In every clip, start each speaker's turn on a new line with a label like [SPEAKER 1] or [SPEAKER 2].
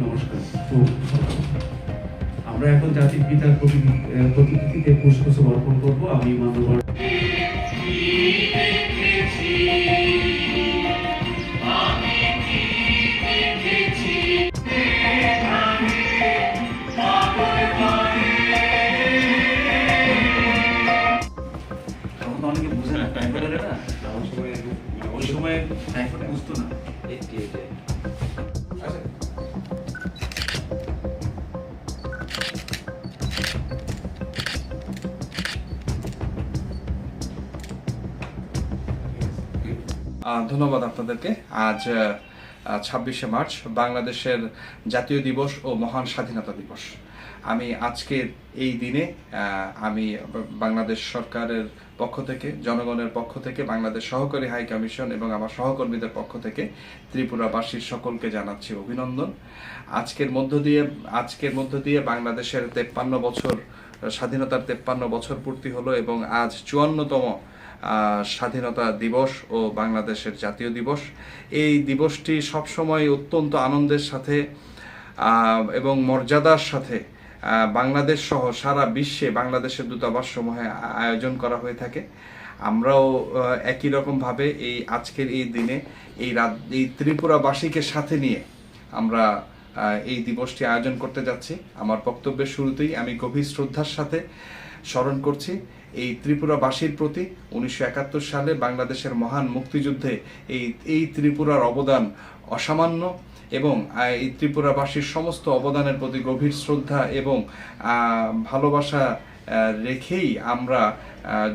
[SPEAKER 1] নমস্কার। তো আমরা এখন জাতির পিতার প্রতিকৃতিতে পুষ্পস্তবক অর্পণ করব। আমি মাননীয় অনেকে বুঝে না টাইফয়েডের না ওই সময় টাইফয়েড বুঝতো না।
[SPEAKER 2] ধন্যবাদ আপনাদেরকে। আজ 26শে মার্চ বাংলাদেশের জাতীয় দিবস ও মহান স্বাধীনতা দিবস। আমি আজকের এই দিনে আমি বাংলাদেশ সরকারের পক্ষ থেকে, জনগণের পক্ষ থেকে, বাংলাদেশ সহকারী হাই কমিশন এবং আমার সহকর্মীদের পক্ষ থেকে ত্রিপুরাবাসীর সকলকে জানাচ্ছি অভিনন্দন। আজকের মধ্য দিয়ে বাংলাদেশের 53 বছর স্বাধীনতার 53 বছর পূর্তি হলো এবং আজ 54তম স্বাধীনতা দিবস ও বাংলাদেশের জাতীয় দিবস। এই দিবসটি সবসময় অত্যন্ত আনন্দের সাথে এবং মর্যাদার সাথে বাংলাদেশ সহ সারা বিশ্বে বাংলাদেশের দূতাবাস সমূহে আয়োজন করা হয়ে থাকে। আমরাও একই রকমভাবে আজকের এই দিনে এই ত্রিপুরাবাসীকে সাথে নিয়ে আমরা এই দিবসটি আয়োজন করতে যাচ্ছি। আমার বক্তব্যের শুরুতেই আমি গভীর শ্রদ্ধার সাথে স্মরণ করছি এই ত্রিপুরাবাসীর প্রতি 1971 সালে বাংলাদেশের মহান মুক্তিযুদ্ধে এই ত্রিপুরার অবদান অসামান্য এবং এই ত্রিপুরাবাসীর সমস্ত অবদানের প্রতি গভীর শ্রদ্ধা এবং ভালোবাসা রেখেই আমরা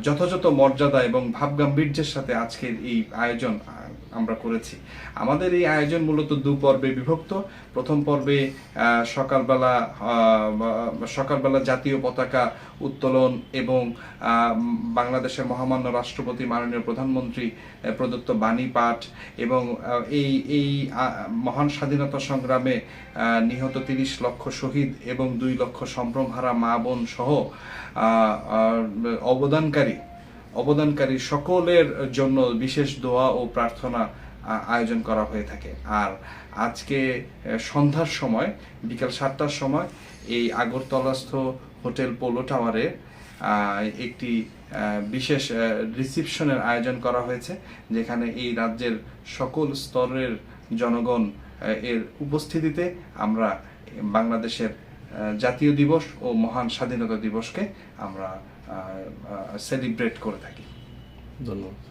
[SPEAKER 2] যথাযথ মর্যাদা এবং ভাবগাম্ভীর্যের সাথে আজকের এই আয়োজন আমরা করেছি। আমাদের এই আয়োজন মূলত 2 পর্বে বিভক্ত। প্রথম পর্বে সকালবেলা জাতীয় পতাকা উত্তোলন এবং বাংলাদেশের মহামান্য রাষ্ট্রপতি মাননীয় প্রধানমন্ত্রী প্রদত্ত বাণী পাঠ এবং এই মহান স্বাধীনতা সংগ্রামে নিহত 30 লক্ষ শহীদ এবং 2 লক্ষ সম্ভ্রমহারা মা বোন সহ অবদানকারী সকলের জন্য বিশেষ দোয়া ও প্রার্থনা আয়োজন করা হয়ে থাকে। আর আজকে সন্ধ্যার সময় বিকাল 7টার সময় এই আগরতলাস্থ হোটেল পোলো টাওয়ারে একটি বিশেষ রিসিপশনের আয়োজন করা হয়েছে, যেখানে এই রাজ্যের সকল স্তরের জনগণ এর উপস্থিতিতে আমরা বাংলাদেশের জাতীয় দিবস ও মহান স্বাধীনতা দিবসকে আমরা সেলিব্রেট করে থাকি।
[SPEAKER 3] ধন্যবাদ।